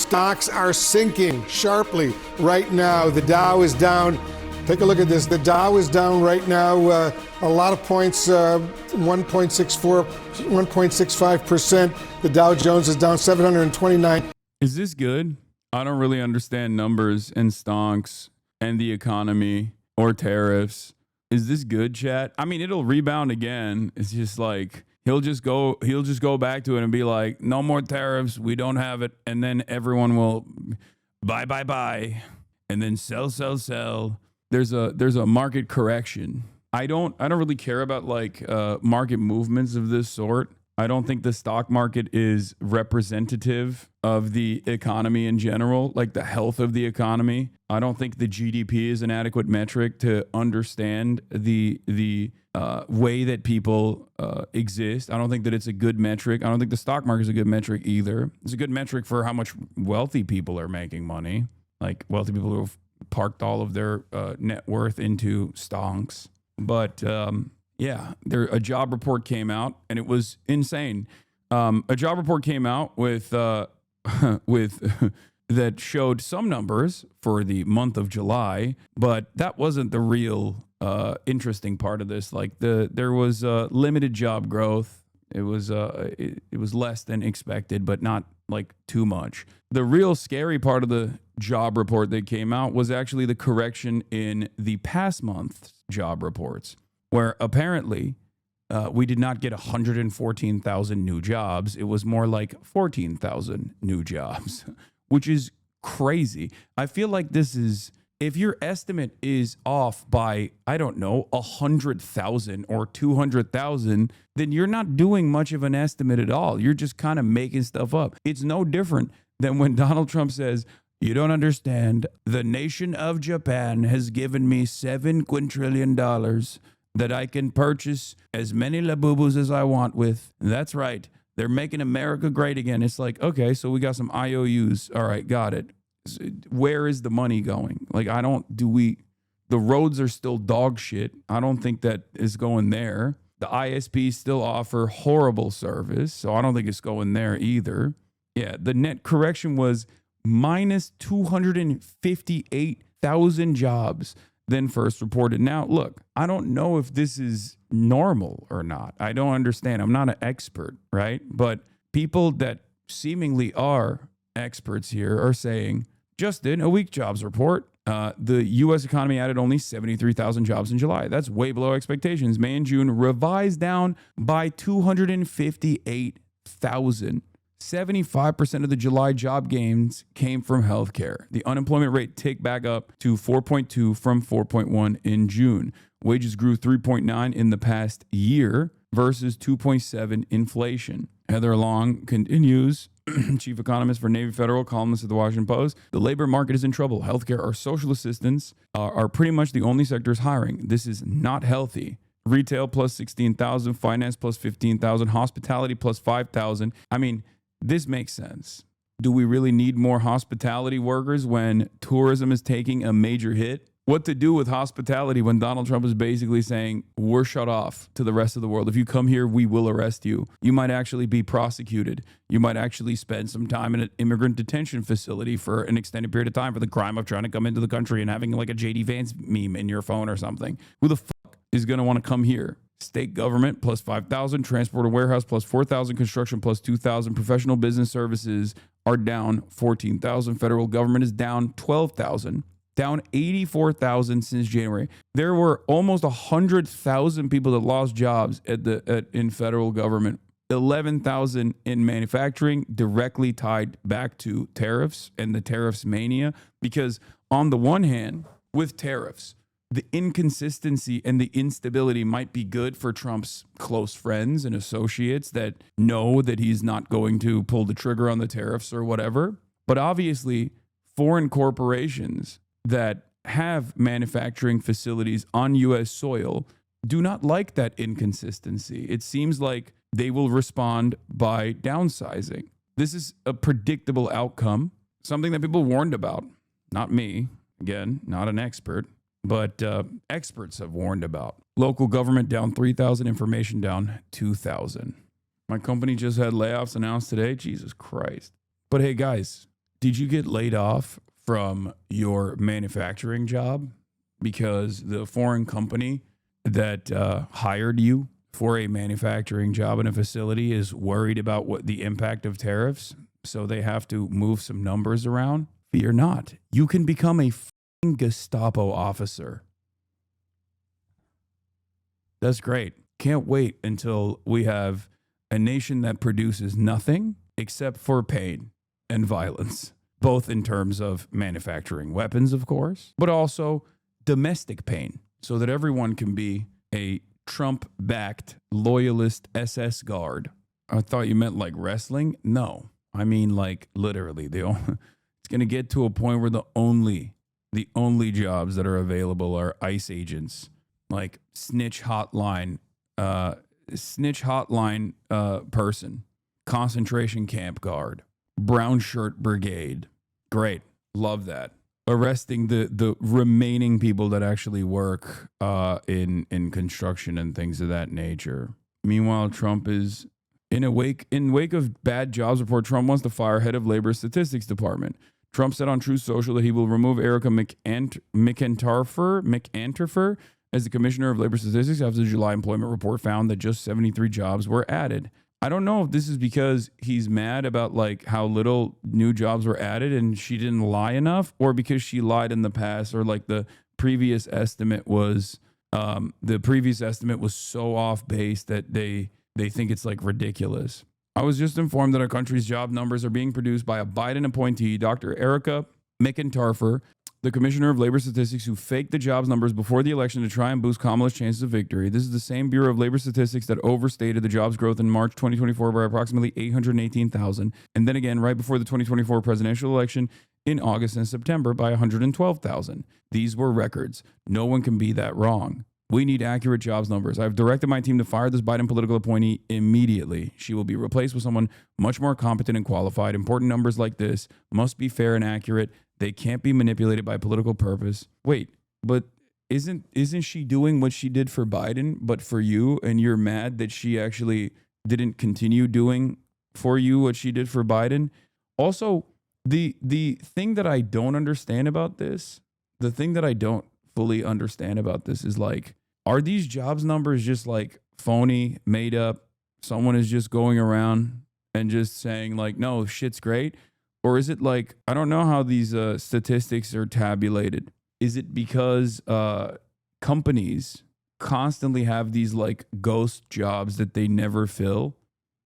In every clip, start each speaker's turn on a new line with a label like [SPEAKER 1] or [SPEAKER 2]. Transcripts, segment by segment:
[SPEAKER 1] Stocks are sinking sharply right now. The Dow is down. Take a look at this. The Dow is down right now a lot of points, 1.64, 1.65%. The Dow Jones is down 729.
[SPEAKER 2] Is this good? I don't really understand numbers and stonks and the economy or tariffs. Is this good, chat? I mean, it'll rebound again. It's just like he'll just go back to it and be like, no more tariffs. We don't have it. And then everyone will buy. And then sell. There's a market correction. I don't really care about like market movements of this sort. I don't think the stock market is representative of the economy in general, like the health of the economy. I don't think the GDP is an adequate metric to understand the way that people exist. I don't think that it's a good metric. I don't think the stock market is a good metric either. It's a good metric for how much wealthy people are making money, like wealthy people who have parked all of their net worth into stonks. But yeah, a job report came out and it was insane. A job report came out with that showed some numbers for the month of July, but that wasn't the real interesting part of this. Like there was limited job growth. It was less than expected, but not like too much. The real scary part of the job report that came out was actually the correction in the past month's job reports, where apparently we did not get 114,000 new jobs. It was more like 14,000 new jobs, which is crazy. I feel like this is, if your estimate is off by, I don't know, 100,000 or 200,000, then you're not doing much of an estimate at all. You're just kind of making stuff up. It's no different than when Donald Trump says, you don't understand, the nation of Japan has given me $7 quintillion that I can purchase as many Labubus as I want with. That's right. They're making America great again. It's like, okay, so we got some IOUs. All right, got it. Where is the money going? Like, the roads are still dog shit. I don't think that is going there. The ISPs still offer horrible service, so I don't think it's going there either. Yeah, the net correction was minus 258,000 jobs than first reported. Now, look, I don't know if this is normal or not. I don't understand. I'm not an expert, right? But people that seemingly are experts here are saying, just in a weak jobs report, the U.S. economy added only 73,000 jobs in July. That's way below expectations. May and June revised down by 258,000. 75% of the July job gains came from healthcare. The unemployment rate ticked back up to 4.2 from 4.1 in June. Wages grew 3.9 in the past year versus 2.7 inflation. Heather Long continues, chief economist for Navy Federal, columnist at the Washington Post. The labor market is in trouble. Healthcare or social assistance are pretty much the only sectors hiring. This is not healthy. Retail plus 16,000, finance plus 15,000, hospitality plus 5,000. I mean, this makes sense. Do we really need more hospitality workers when tourism is taking a major hit? What to do with hospitality when Donald Trump is basically saying, we're shut off to the rest of the world. If you come here, we will arrest you. You might actually be prosecuted. You might actually spend some time in an immigrant detention facility for an extended period of time for the crime of trying to come into the country and having like a JD Vance meme in your phone or something. Who the fuck is going to want to come here? State government plus 5,000, transport and warehouse plus 4,000, construction plus 2,000, professional business services are down 14,000, federal government is down 12,000, down 84,000 since January. There were almost 100,000 people that lost jobs in federal government, 11,000 in manufacturing, directly tied back to tariffs and the tariffs mania. Because on the one hand, with tariffs, the inconsistency and the instability might be good for Trump's close friends and associates that know that he's not going to pull the trigger on the tariffs or whatever. But obviously, foreign corporations that have manufacturing facilities on U.S. soil do not like that inconsistency. It seems like they will respond by downsizing. This is a predictable outcome, something that people warned about. Not me, again, not an expert. But experts have warned about. Local government down 3,000, information down 2,000. My company just had layoffs announced today. Jesus Christ. But hey, guys, Did you get laid off from your manufacturing job because the foreign company that hired you for a manufacturing job in a facility is worried about what the impact of tariffs, so they have to move some numbers around? Fear not. You can become a f***ing Gestapo officer. That's great. Can't wait until we have a nation that produces nothing except for pain and violence, both in terms of manufacturing weapons, of course, but also domestic pain, so that everyone can be a Trump-backed loyalist SS guard. I thought you meant like wrestling. No, I mean like literally. It's going to get to a point where the only jobs that are available are ICE agents, like snitch hotline person, concentration camp guard, brown shirt brigade. Great. Love that. Arresting the remaining people that actually work in construction and things of that nature. Meanwhile, Trump is in wake of bad jobs report. Trump wants to fire head of labor statistics department. Trump said on Truth Social that he will remove Erica McAnterfer as the commissioner of labor statistics after the July employment report found that just 73 jobs were added. I don't know if this is because he's mad about like how little new jobs were added and she didn't lie enough, or because she lied in the past, or like the previous estimate was so off base that they think it's like ridiculous. I was just informed that our country's job numbers are being produced by a Biden appointee, Dr. Erica McIntyre, the commissioner of labor statistics, who faked the jobs numbers before the election to try and boost Kamala's chances of victory. This is the same Bureau of Labor Statistics that overstated the jobs growth in March 2024 by approximately 818,000, and then again right before the 2024 presidential election in August and September by 112,000. These were records. No one can be that wrong. We need accurate jobs numbers. I've directed my team to fire this Biden political appointee immediately. She will be replaced with someone much more competent and qualified. Important numbers like this must be fair and accurate. They can't be manipulated by political purpose. Wait, but isn't she doing what she did for Biden, but for you, and you're mad that she actually didn't continue doing for you what she did for Biden? Also, the thing that I don't understand about this, the thing that I don't fully understand about this is like, are these jobs numbers just like phony, made up? Someone is just going around and just saying like, no, shit's great. Or is it like, I don't know how these statistics are tabulated. Is it because companies constantly have these like ghost jobs that they never fill?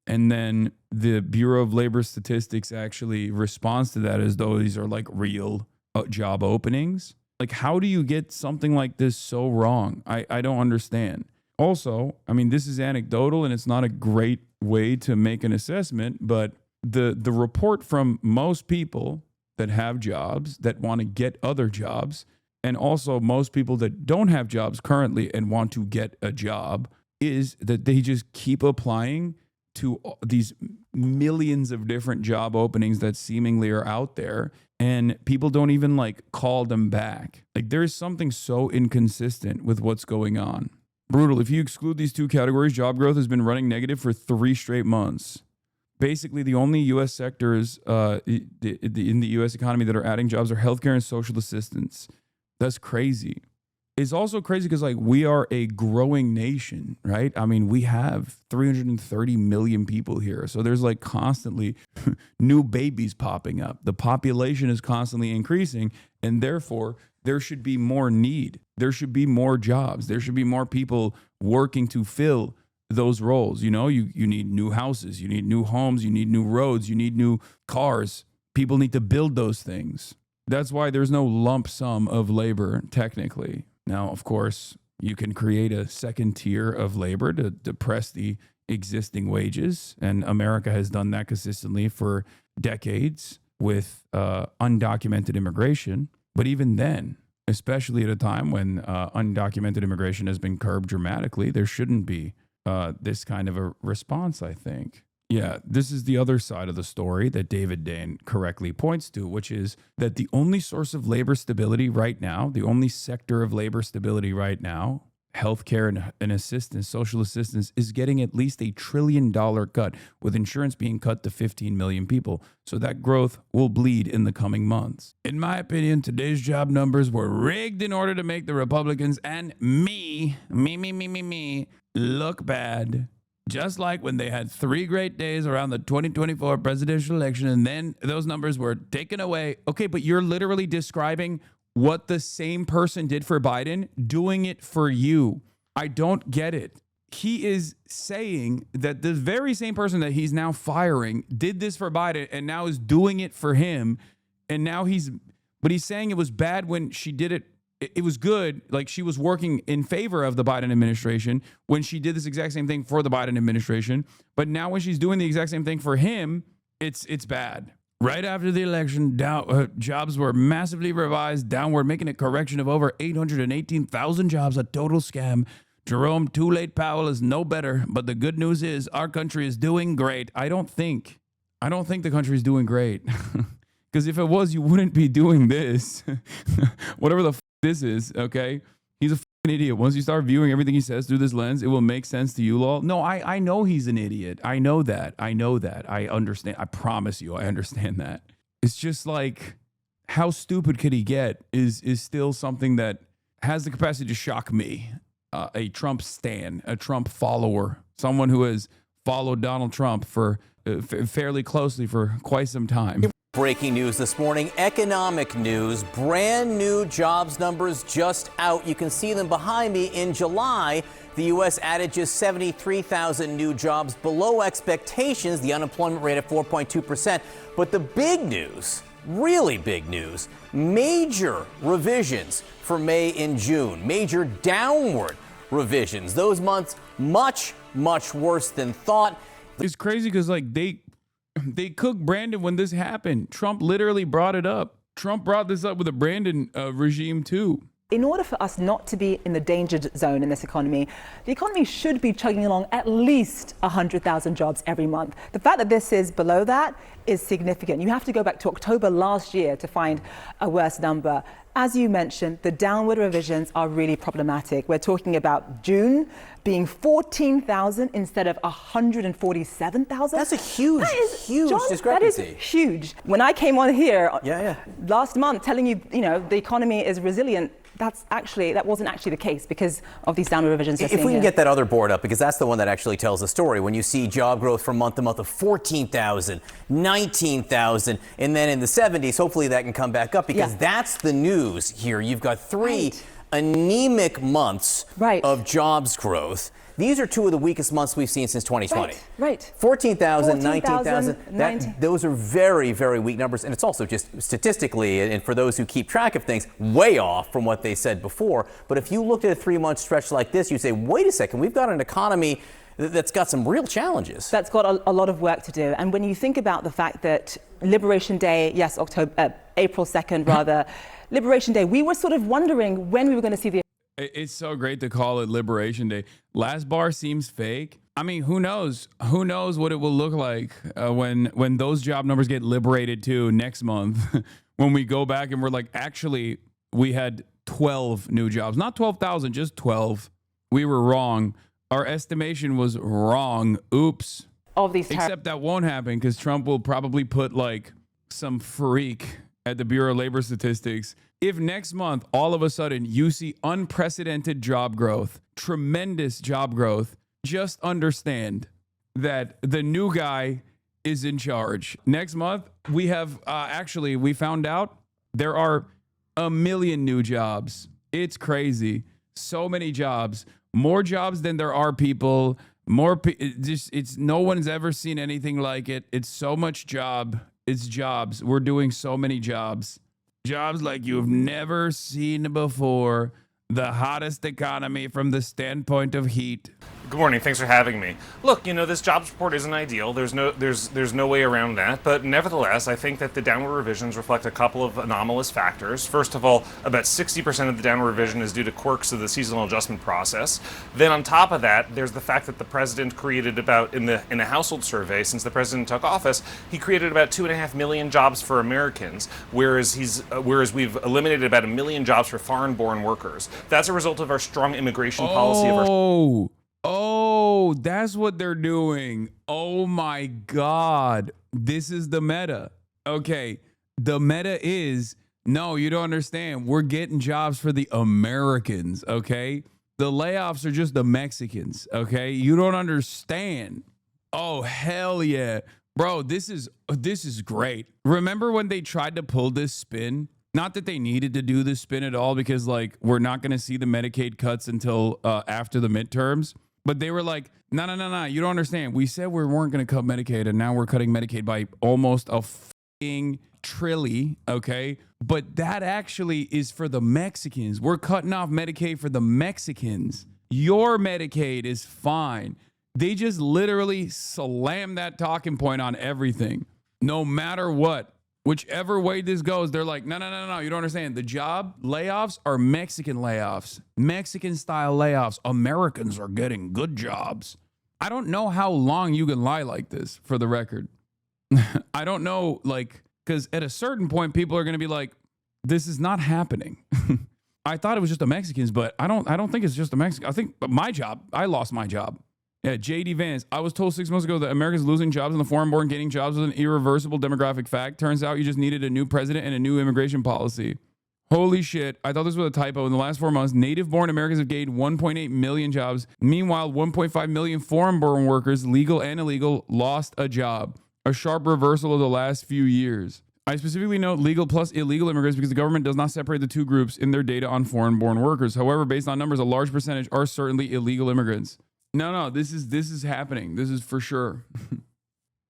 [SPEAKER 2] And then the Bureau of Labor Statistics actually responds to that as though these are like real job openings? Like, how do you get something like this so wrong? I don't understand. Also, I mean, this is anecdotal and it's not a great way to make an assessment, but the report from most people that have jobs, that want to get other jobs, and also most people that don't have jobs currently and want to get a job, is that they just keep applying to these millions of different job openings that seemingly are out there, and people don't even like call them back. Like, there is something so inconsistent with what's going on. Brutal. If you exclude these two categories, job growth has been running negative for 3 straight months. Basically, the only U.S. sectors in the U.S. economy that are adding jobs are healthcare and social assistance. That's crazy. It's also crazy because like we are a growing nation, right? I mean, we have 330 million people here. So there's like constantly new babies popping up. The population is constantly increasing, and therefore there should be more need. There should be more jobs. There should be more people working to fill those roles. You know, you need new houses, you need new homes, you need new roads, you need new cars. People need to build those things. That's why there's no lump sum of labor, technically. Now, of course, you can create a second tier of labor to depress the existing wages. And America has done that consistently for decades with undocumented immigration. But even then, especially at a time when undocumented immigration has been curbed dramatically, there shouldn't be this kind of a response, I think. Yeah, this is the other side of the story that David Dane correctly points to, which is that the only source of labor stability right now, the only sector of labor stability right now, healthcare and assistance, social assistance, is getting at least $1 trillion cut, with insurance being cut to 15 million people. So that growth will bleed in the coming months. In my opinion, today's job numbers were rigged in order to make the Republicans and me look bad. Just like when they had 3 great days around the 2024 presidential election, and then those numbers were taken away. Okay, but you're literally describing what the same person did for Biden, doing it for you. I don't get it. He is saying that the very same person that he's now firing did this for Biden and now is doing it for him. And now he's saying it was bad when she did it. It was good, like she was working in favor of the Biden administration when she did this exact same thing for the Biden administration. But now when she's doing the exact same thing for him, it's bad. Right after the election, jobs were massively revised downward, making a correction of over 818,000 jobs, a total scam. Jerome Too Late Powell is no better, but the good news is our country is doing great. I don't think the country is doing great. Because if it was, you wouldn't be doing this. Whatever the this is, okay? He's a fucking idiot. Once you start viewing everything he says through this lens, it will make sense to you all. No, I know he's an idiot. I know that. I understand. I promise you, I understand that. It's just like, how stupid could he get is still something that has the capacity to shock me. A Trump stan, a Trump follower, someone who has followed Donald Trump for fairly closely for quite some time.
[SPEAKER 3] Breaking news this morning, economic news, brand new jobs numbers just out. You can see them behind me. In July, the U.S. added just 73,000 new jobs, below expectations, the unemployment rate at 4.2%. But the big news, really big news, major revisions for May and June, major downward revisions. Those months much, much worse than thought.
[SPEAKER 2] It's crazy because they cooked Brandon when this happened. Trump literally brought it up. Trump brought this up with the Brandon regime too.
[SPEAKER 4] In order for us not to be in the danger zone in this economy, the economy should be chugging along at least 100,000 jobs every month. The fact that this is below that is significant. You have to go back to October last year to find a worse number. As you mentioned, the downward revisions are really problematic. We're talking about June being 14,000 instead of 147,000.
[SPEAKER 3] That's a huge discrepancy.
[SPEAKER 4] That is huge. When I came on here last month telling you, the economy is resilient, that wasn't actually the case because of these downward revisions.
[SPEAKER 3] If we can get that other board up, because that's the one that actually tells the story. When you see job growth from month to month of 14,000, 19,000, and then in the 70s, hopefully that can come back up because that's the news here. You've got 3 anemic months of jobs growth. These are 2 of the weakest months we've seen since 2020.
[SPEAKER 4] Right.
[SPEAKER 3] 14,000, 19,000. Those are very, very weak numbers. And it's also just statistically, and for those who keep track of things, way off from what they said before. But if you looked at a 3-month stretch like this, you'd say, wait a second, we've got an economy that's got some real challenges.
[SPEAKER 4] That's got a lot of work to do. And when you think about the fact that Liberation Day, April 2nd rather, Liberation Day, we were sort of wondering when we were going to see the...
[SPEAKER 2] It's so great to call it Liberation Day. Last bar seems fake. I mean, who knows? Who knows what it will look like when those job numbers get liberated too next month? When we go back and we're like, actually, we had 12 new jobs. Not 12,000, just 12. We were wrong. Our estimation was wrong. Oops. Except that won't happen because Trump will probably put like some freak at the Bureau of Labor Statistics. If next month, all of a sudden, you see unprecedented job growth, tremendous job growth, just understand that the new guy is in charge. Next month, we have we found out there are 1 million new jobs. It's crazy. So many jobs, more jobs than there are people. It's no one's ever seen anything like it. It's so much job. It's jobs. We're doing so many jobs. Jobs like you've never seen before. The hottest economy from the standpoint of heat.
[SPEAKER 5] Good morning. Thanks for having me. Look, this jobs report isn't ideal. There's no way around that. But nevertheless, I think that the downward revisions reflect a couple of anomalous factors. First of all, about 60% of the downward revision is due to quirks of the seasonal adjustment process. Then on top of that, there's the fact that the president created about in a household survey since the president took office, he created about 2.5 million jobs for Americans, whereas we've eliminated about 1 million jobs for foreign-born workers. That's a result of our strong immigration policy of our.
[SPEAKER 2] Oh, that's what they're doing. Oh my God. This is the meta. Okay. The meta is, no, you don't understand. We're getting jobs for the Americans. Okay. The layoffs are just the Mexicans. Okay. You don't understand. Oh, hell yeah. Bro, this is great. Remember when they tried to pull this spin? Not that they needed to do this spin at all, because we're not going to see the Medicaid cuts until after the midterms. But they were like, no, you don't understand. We said we weren't going to cut Medicaid, and now we're cutting Medicaid by almost a f***ing trillion, okay? But that actually is for the Mexicans. We're cutting off Medicaid for the Mexicans. Your Medicaid is fine. They just literally slam that talking point on everything. No matter what. Whichever way this goes, they're like, no, you don't understand. The job layoffs are Mexican layoffs, Mexican style layoffs. Americans are getting good jobs. I don't know how long you can lie like this, for the record. I don't know, because at a certain point, people are going to be like, this is not happening. I thought it was just the Mexicans, but I don't think it's just the Mexicans. I think I lost my job. Yeah, JD Vance. I was told 6 months ago that America's losing jobs and the foreign-born gaining jobs was an irreversible demographic fact. Turns out you just needed a new president and a new immigration policy. Holy shit. I thought this was a typo. In the last 4 months, native-born Americans have gained 1.8 million jobs. Meanwhile, 1.5 million foreign-born workers, legal and illegal, lost a job. A sharp reversal of the last few years. I specifically note legal plus illegal immigrants because the government does not separate the two groups in their data on foreign-born workers. However, based on numbers, a large percentage are certainly illegal immigrants. No, this is happening. This is for sure.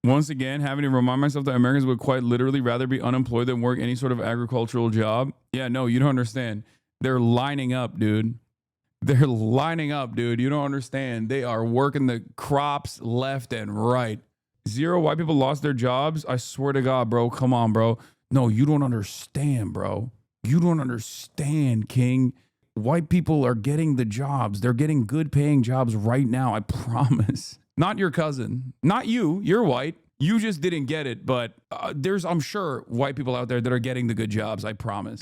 [SPEAKER 2] Once again, having to remind myself that Americans would quite literally rather be unemployed than work any sort of agricultural job. Yeah, no, you don't understand. They're lining up, dude. They're lining up, dude. You don't understand. They are working the crops left and right. 0 white people lost their jobs. I swear to God, bro. Come on, bro. No, you don't understand, bro. You don't understand, King. White people are getting the jobs. They're getting good paying jobs right now. I promise. Not your cousin. Not you. You're white. You just didn't get it. But I'm sure, white people out there that are getting the good jobs. I promise.